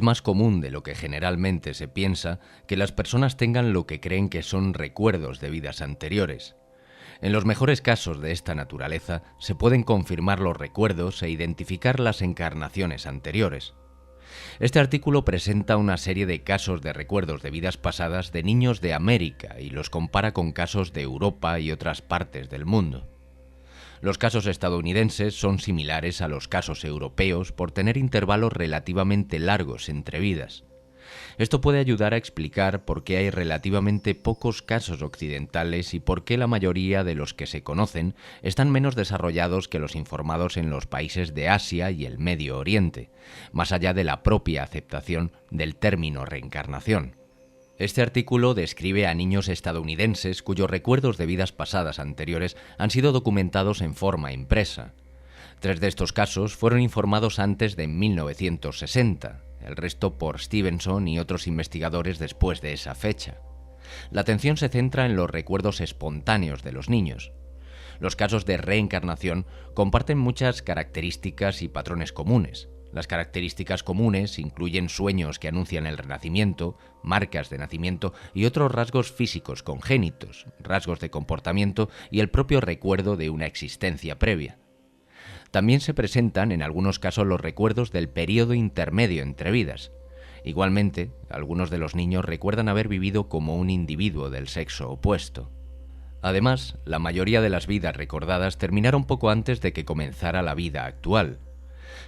más común de lo que generalmente se piensa que las personas tengan lo que creen que son recuerdos de vidas anteriores. En los mejores casos de esta naturaleza se pueden confirmar los recuerdos e identificar las encarnaciones anteriores. Este artículo presenta una serie de casos de recuerdos de vidas pasadas de niños de América y los compara con casos de Europa y otras partes del mundo. Los casos estadounidenses son similares a los casos europeos por tener intervalos relativamente largos entre vidas. Esto puede ayudar a explicar por qué hay relativamente pocos casos occidentales y por qué la mayoría de los que se conocen están menos desarrollados que los informados en los países de Asia y el Medio Oriente, más allá de la propia aceptación del término reencarnación. Este artículo describe a niños estadounidenses cuyos recuerdos de vidas pasadas anteriores han sido documentados en forma impresa. 3 de estos casos fueron informados antes de 1960, el resto por Stevenson y otros investigadores después de esa fecha. La atención se centra en los recuerdos espontáneos de los niños. Los casos de reencarnación comparten muchas características y patrones comunes. Las características comunes incluyen sueños que anuncian el renacimiento, marcas de nacimiento y otros rasgos físicos congénitos, rasgos de comportamiento y el propio recuerdo de una existencia previa. También se presentan en algunos casos los recuerdos del periodo intermedio entre vidas. Igualmente, algunos de los niños recuerdan haber vivido como un individuo del sexo opuesto. Además, la mayoría de las vidas recordadas terminaron poco antes de que comenzara la vida actual.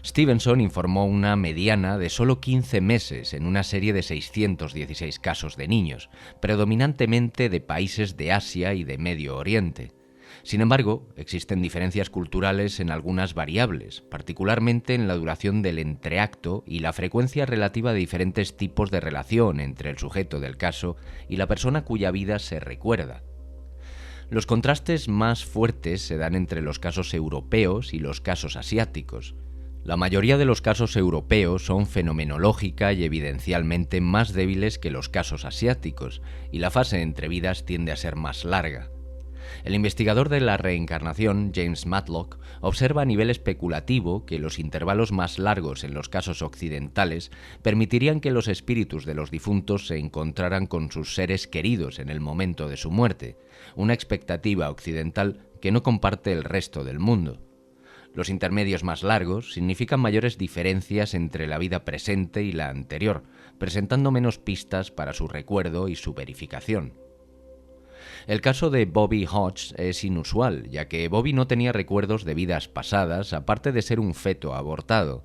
Stevenson informó una mediana de solo 15 meses en una serie de 616 casos de niños, predominantemente de países de Asia y de Medio Oriente. Sin embargo, existen diferencias culturales en algunas variables, particularmente en la duración del entreacto y la frecuencia relativa de diferentes tipos de relación entre el sujeto del caso y la persona cuya vida se recuerda. Los contrastes más fuertes se dan entre los casos europeos y los casos asiáticos. La mayoría de los casos europeos son fenomenológica y evidencialmente más débiles que los casos asiáticos, y la fase entre vidas tiende a ser más larga. El investigador de la reencarnación, James Matlock, observa a nivel especulativo que los intervalos más largos en los casos occidentales permitirían que los espíritus de los difuntos se encontraran con sus seres queridos en el momento de su muerte, una expectativa occidental que no comparte el resto del mundo. Los intermedios más largos significan mayores diferencias entre la vida presente y la anterior, presentando menos pistas para su recuerdo y su verificación. El caso de Bobby Hodge es inusual, ya que Bobby no tenía recuerdos de vidas pasadas, aparte de ser un feto abortado.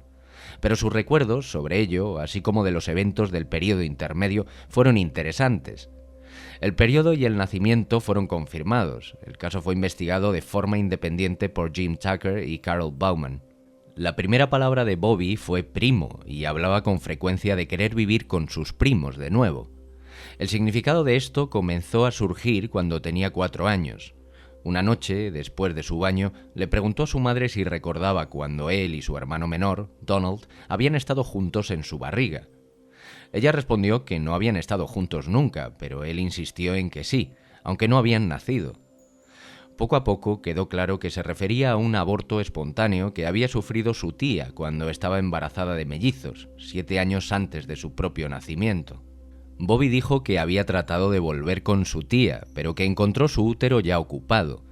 Pero sus recuerdos sobre ello, así como de los eventos del periodo intermedio, fueron interesantes. El periodo y el nacimiento fueron confirmados. El caso fue investigado de forma independiente por Jim Tucker y Carol Bauman. La primera palabra de Bobby fue primo y hablaba con frecuencia de querer vivir con sus primos de nuevo. El significado de esto comenzó a surgir cuando tenía 4 años. Una noche, después de su baño, le preguntó a su madre si recordaba cuando él y su hermano menor, Donald, habían estado juntos en su barriga. Ella respondió que no habían estado juntos nunca, pero él insistió en que sí, aunque no habían nacido. Poco a poco quedó claro que se refería a un aborto espontáneo que había sufrido su tía cuando estaba embarazada de mellizos, 7 años antes de su propio nacimiento. Bobby dijo que había tratado de volver con su tía, pero que encontró su útero ya ocupado.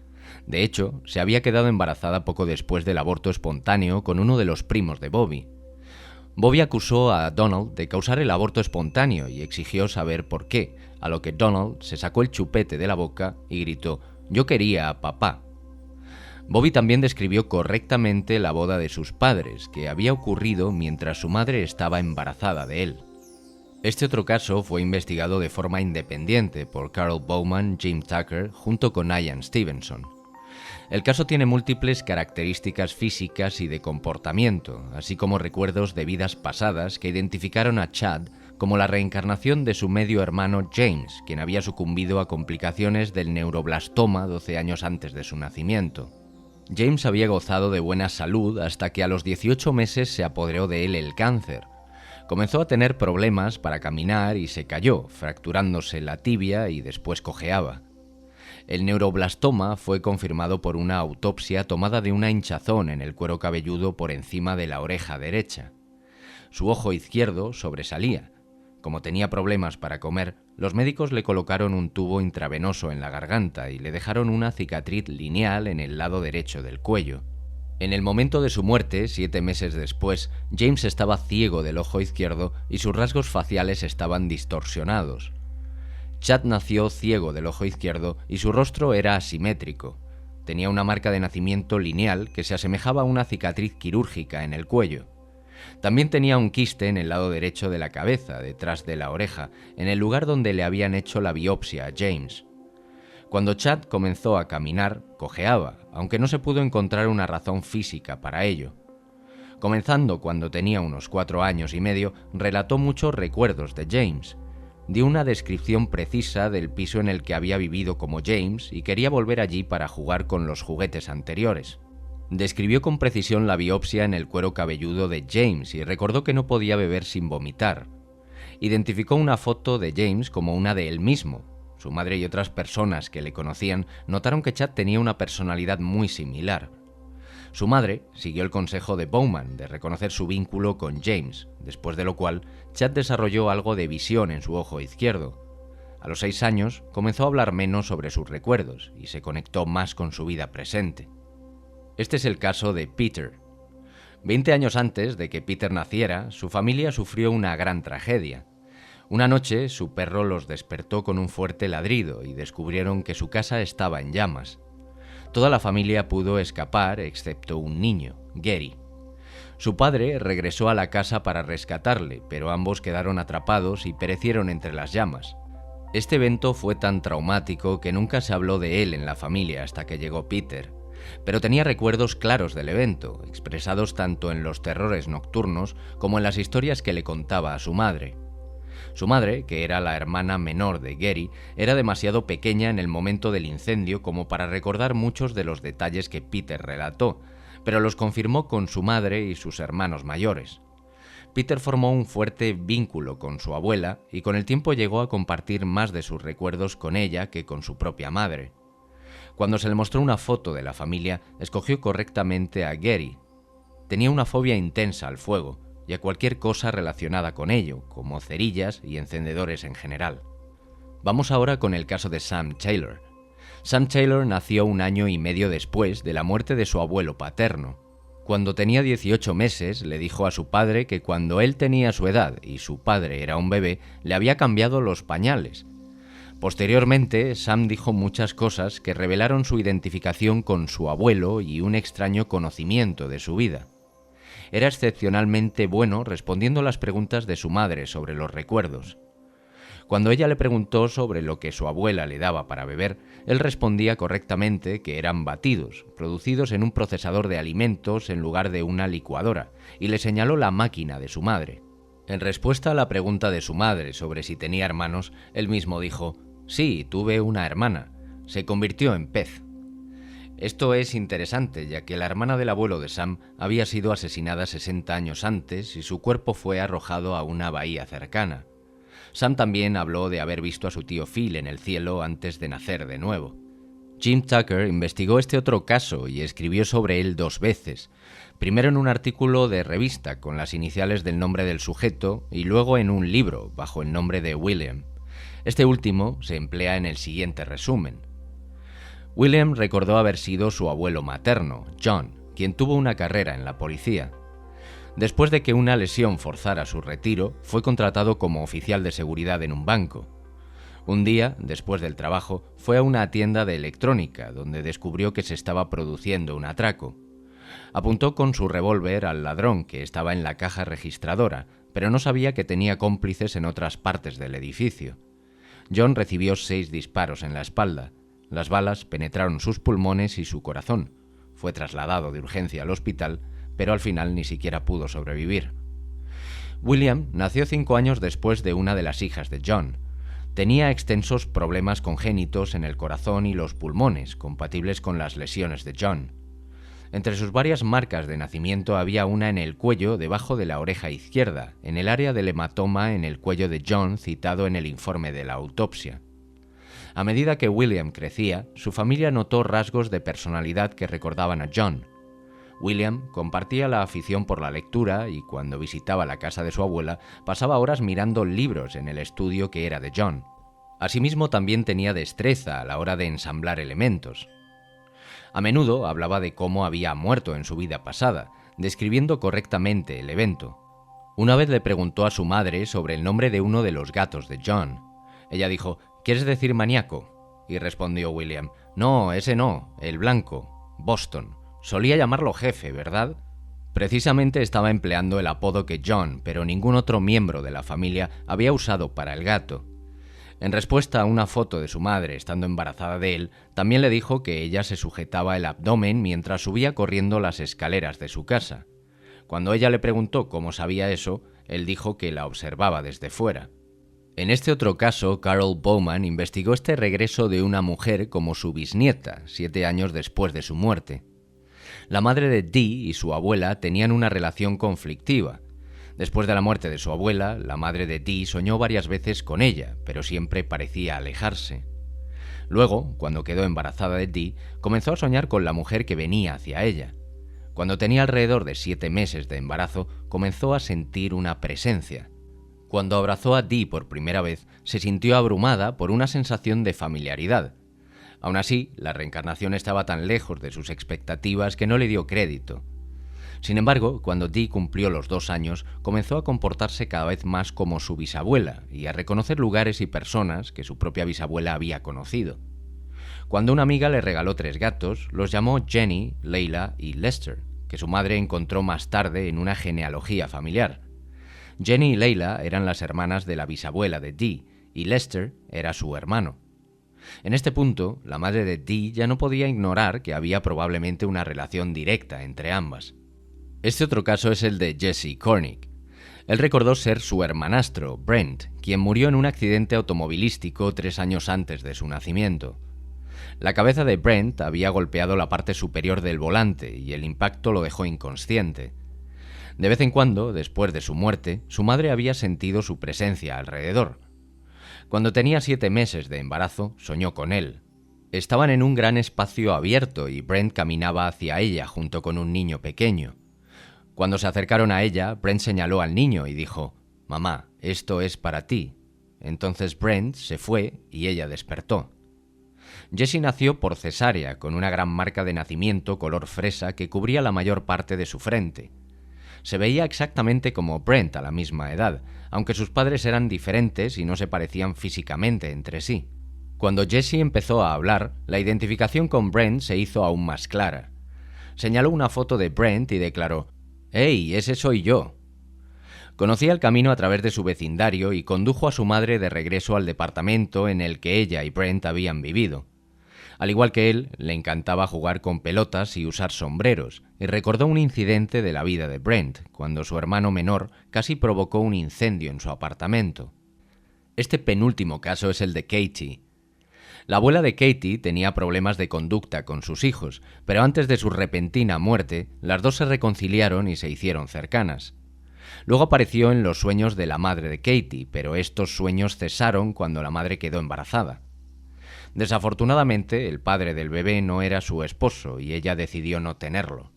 De hecho, se había quedado embarazada poco después del aborto espontáneo con uno de los primos de Bobby. Bobby acusó a Donald de causar el aborto espontáneo y exigió saber por qué, a lo que Donald se sacó el chupete de la boca y gritó: «Yo quería a papá». Bobby también describió correctamente la boda de sus padres, que había ocurrido mientras su madre estaba embarazada de él. Este otro caso fue investigado de forma independiente por Carol Bauman, Jim Tucker, junto con Ian Stevenson. El caso tiene múltiples características físicas y de comportamiento, así como recuerdos de vidas pasadas que identificaron a Chad como la reencarnación de su medio hermano James, quien había sucumbido a complicaciones del neuroblastoma 12 años antes de su nacimiento. James había gozado de buena salud hasta que a los 18 meses se apoderó de él el cáncer. Comenzó a tener problemas para caminar y se cayó, fracturándose la tibia y después cojeaba. El neuroblastoma fue confirmado por una autopsia tomada de una hinchazón en el cuero cabelludo por encima de la oreja derecha. Su ojo izquierdo sobresalía. Como tenía problemas para comer, los médicos le colocaron un tubo intravenoso en la garganta y le dejaron una cicatriz lineal en el lado derecho del cuello. En el momento de su muerte, 7 meses después, James estaba ciego del ojo izquierdo y sus rasgos faciales estaban distorsionados. Chad nació ciego del ojo izquierdo y su rostro era asimétrico. Tenía una marca de nacimiento lineal que se asemejaba a una cicatriz quirúrgica en el cuello. También tenía un quiste en el lado derecho de la cabeza, detrás de la oreja, en el lugar donde le habían hecho la biopsia a James. Cuando Chad comenzó a caminar, cojeaba, aunque no se pudo encontrar una razón física para ello. Comenzando cuando tenía unos 4 años y medio, relató muchos recuerdos de James. Dio una descripción precisa del piso en el que había vivido como James y quería volver allí para jugar con los juguetes anteriores. Describió con precisión la biopsia en el cuero cabelludo de James y recordó que no podía beber sin vomitar. Identificó una foto de James como una de él mismo. Su madre y otras personas que le conocían notaron que Chad tenía una personalidad muy similar. Su madre siguió el consejo de Bowman de reconocer su vínculo con James, después de lo cual Chad desarrolló algo de visión en su ojo izquierdo. A los 6 años comenzó a hablar menos sobre sus recuerdos y se conectó más con su vida presente. Este es el caso de Peter. 20 años antes de que Peter naciera, su familia sufrió una gran tragedia. Una noche, su perro los despertó con un fuerte ladrido y descubrieron que su casa estaba en llamas. Toda la familia pudo escapar, excepto un niño, Gary. Su padre regresó a la casa para rescatarle, pero ambos quedaron atrapados y perecieron entre las llamas. Este evento fue tan traumático que nunca se habló de él en la familia hasta que llegó Peter. Pero tenía recuerdos claros del evento, expresados tanto en los terrores nocturnos como en las historias que le contaba a su madre. Su madre, que era la hermana menor de Gary, era demasiado pequeña en el momento del incendio como para recordar muchos de los detalles que Peter relató, pero los confirmó con su madre y sus hermanos mayores. Peter formó un fuerte vínculo con su abuela y con el tiempo llegó a compartir más de sus recuerdos con ella que con su propia madre. Cuando se le mostró una foto de la familia, escogió correctamente a Gary. Tenía una fobia intensa al fuego y a cualquier cosa relacionada con ello, como cerillas y encendedores en general. Vamos ahora con el caso de Sam Taylor. Sam Taylor nació 1 año y medio después de la muerte de su abuelo paterno. Cuando tenía 18 meses, le dijo a su padre que cuando él tenía su edad y su padre era un bebé, le había cambiado los pañales. Posteriormente, Sam dijo muchas cosas que revelaron su identificación con su abuelo y un extraño conocimiento de su vida. Era excepcionalmente bueno respondiendo las preguntas de su madre sobre los recuerdos. Cuando ella le preguntó sobre lo que su abuela le daba para beber, él respondía correctamente que eran batidos, producidos en un procesador de alimentos en lugar de una licuadora, y le señaló la máquina de su madre. En respuesta a la pregunta de su madre sobre si tenía hermanos, él mismo dijo: «Sí, tuve una hermana. Se convirtió en pez». Esto es interesante, ya que la hermana del abuelo de Sam había sido asesinada 60 años antes y su cuerpo fue arrojado a una bahía cercana. Sam también habló de haber visto a su tío Phil en el cielo antes de nacer de nuevo. Jim Tucker investigó este otro caso y escribió sobre él 2 veces, primero en un artículo de revista con las iniciales del nombre del sujeto y luego en un libro bajo el nombre de William. Este último se emplea en el siguiente resumen. William recordó haber sido su abuelo materno, John, quien tuvo una carrera en la policía. Después de que una lesión forzara su retiro, fue contratado como oficial de seguridad en un banco. Un día, después del trabajo, fue a una tienda de electrónica, donde descubrió que se estaba produciendo un atraco. Apuntó con su revólver al ladrón que estaba en la caja registradora, pero no sabía que tenía cómplices en otras partes del edificio. John recibió 6 disparos en la espalda. Las balas penetraron sus pulmones y su corazón. Fue trasladado de urgencia al hospital, pero al final ni siquiera pudo sobrevivir. William nació 5 años después de una de las hijas de John. Tenía extensos problemas congénitos en el corazón y los pulmones, compatibles con las lesiones de John. Entre sus varias marcas de nacimiento había una en el cuello debajo de la oreja izquierda, en el área del hematoma en el cuello de John citado en el informe de la autopsia. A medida que William crecía, su familia notó rasgos de personalidad que recordaban a John. William compartía la afición por la lectura y cuando visitaba la casa de su abuela pasaba horas mirando libros en el estudio que era de John. Asimismo, también tenía destreza a la hora de ensamblar elementos. A menudo hablaba de cómo había muerto en su vida pasada, describiendo correctamente el evento. Una vez le preguntó a su madre sobre el nombre de uno de los gatos de John. Ella dijo: ¿quieres decir maníaco? Y respondió William: no, ese no, el blanco, Boston. Solía llamarlo jefe, ¿verdad? Precisamente estaba empleando el apodo que John, pero ningún otro miembro de la familia, había usado para el gato. En respuesta a una foto de su madre estando embarazada de él, también le dijo que ella se sujetaba el abdomen mientras subía corriendo las escaleras de su casa. Cuando ella le preguntó cómo sabía eso, él dijo que la observaba desde fuera. En este otro caso, Carol Bowman investigó este regreso de una mujer como su bisnieta, 7 años después de su muerte. La madre de Dee y su abuela tenían una relación conflictiva. Después de la muerte de su abuela, la madre de Dee soñó varias veces con ella, pero siempre parecía alejarse. Luego, cuando quedó embarazada de Dee, comenzó a soñar con la mujer que venía hacia ella. Cuando tenía alrededor de 7 meses de embarazo, comenzó a sentir una presencia. Cuando abrazó a Dee por primera vez, se sintió abrumada por una sensación de familiaridad. Aún así, la reencarnación estaba tan lejos de sus expectativas que no le dio crédito. Sin embargo, cuando Dee cumplió los 2 años, comenzó a comportarse cada vez más como su bisabuela y a reconocer lugares y personas que su propia bisabuela había conocido. Cuando una amiga le regaló 3 gatos, los llamó Jenny, Leila y Lester, que su madre encontró más tarde en una genealogía familiar. Jenny y Leila eran las hermanas de la bisabuela de Dee, y Lester era su hermano. En este punto, la madre de Dee ya no podía ignorar que había probablemente una relación directa entre ambas. Este otro caso es el de Jesse Cornick. Él recordó ser su hermanastro, Brent, quien murió en un accidente automovilístico 3 años antes de su nacimiento. La cabeza de Brent había golpeado la parte superior del volante y el impacto lo dejó inconsciente. De vez en cuando, después de su muerte, su madre había sentido su presencia alrededor. Cuando tenía 7 meses de embarazo, soñó con él. Estaban en un gran espacio abierto y Brent caminaba hacia ella junto con un niño pequeño. Cuando se acercaron a ella, Brent señaló al niño y dijo: «Mamá, esto es para ti». Entonces Brent se fue y ella despertó. Jessie nació por cesárea, con una gran marca de nacimiento color fresa que cubría la mayor parte de su frente. Se veía exactamente como Brent a la misma edad, aunque sus padres eran diferentes y no se parecían físicamente entre sí. Cuando Jessie empezó a hablar, la identificación con Brent se hizo aún más clara. Señaló una foto de Brent y declaró: «¡Hey, ese soy yo!». Conocía el camino a través de su vecindario y condujo a su madre de regreso al departamento en el que ella y Brent habían vivido. Al igual que él, le encantaba jugar con pelotas y usar sombreros, y recordó un incidente de la vida de Brent, cuando su hermano menor casi provocó un incendio en su apartamento. Este penúltimo caso es el de Katie. La abuela de Katie tenía problemas de conducta con sus hijos, pero antes de su repentina muerte, las dos se reconciliaron y se hicieron cercanas. Luego apareció en los sueños de la madre de Katie, pero estos sueños cesaron cuando la madre quedó embarazada. Desafortunadamente, el padre del bebé no era su esposo y ella decidió no tenerlo.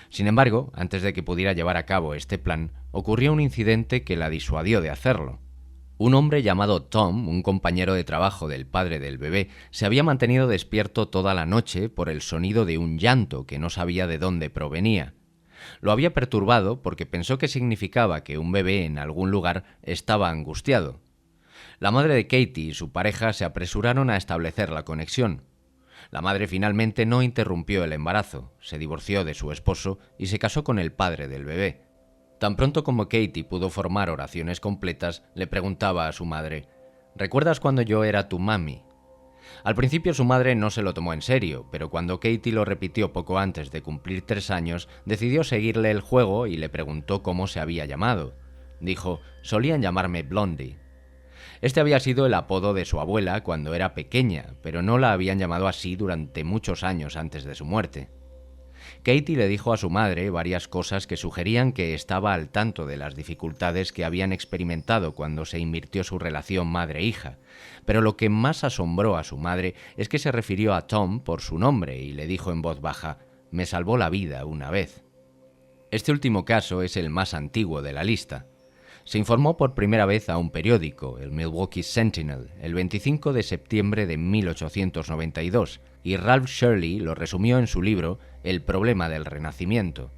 Sin embargo, antes de que pudiera llevar a cabo este plan, ocurrió un incidente que la disuadió de hacerlo. Un hombre llamado Tom, un compañero de trabajo del padre del bebé, se había mantenido despierto toda la noche por el sonido de un llanto que no sabía de dónde provenía. Lo había perturbado porque pensó que significaba que un bebé en algún lugar estaba angustiado. La madre de Katie y su pareja se apresuraron a establecer la conexión. La madre finalmente no interrumpió el embarazo, se divorció de su esposo y se casó con el padre del bebé. Tan pronto como Katie pudo formar oraciones completas, le preguntaba a su madre: «¿Recuerdas cuando yo era tu mami?». Al principio su madre no se lo tomó en serio, pero cuando Katie lo repitió poco antes de cumplir 3 años, decidió seguirle el juego y le preguntó cómo se había llamado. Dijo: «Solían llamarme Blondie». Este había sido el apodo de su abuela cuando era pequeña, pero no la habían llamado así durante muchos años antes de su muerte. Katie le dijo a su madre varias cosas que sugerían que estaba al tanto de las dificultades que habían experimentado cuando se invirtió su relación madre-hija, pero lo que más asombró a su madre es que se refirió a Tom por su nombre y le dijo en voz baja: me salvó la vida una vez. Este último caso es el más antiguo de la lista. Se informó por primera vez a un periódico, el Milwaukee Sentinel, el 25 de septiembre de 1892, y Ralph Shirley lo resumió en su libro El problema del Renacimiento.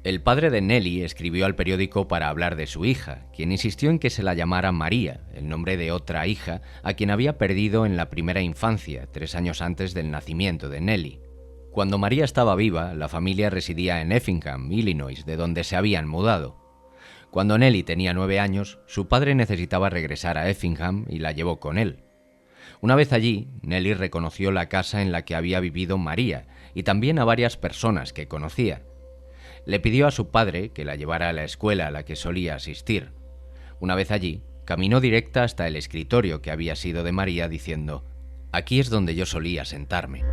El padre de Nellie escribió al periódico para hablar de su hija, quien insistió en que se la llamara María, el nombre de otra hija a quien había perdido en la primera infancia, 3 años antes del nacimiento de Nellie. Cuando María estaba viva, la familia residía en Effingham, Illinois, de donde se habían mudado. Cuando Nellie tenía 9 años, su padre necesitaba regresar a Effingham y la llevó con él. Una vez allí, Nellie reconoció la casa en la que había vivido María y también a varias personas que conocía. Le pidió a su padre que la llevara a la escuela a la que solía asistir. Una vez allí, caminó directa hasta el escritorio que había sido de María diciendo: «Aquí es donde yo solía sentarme».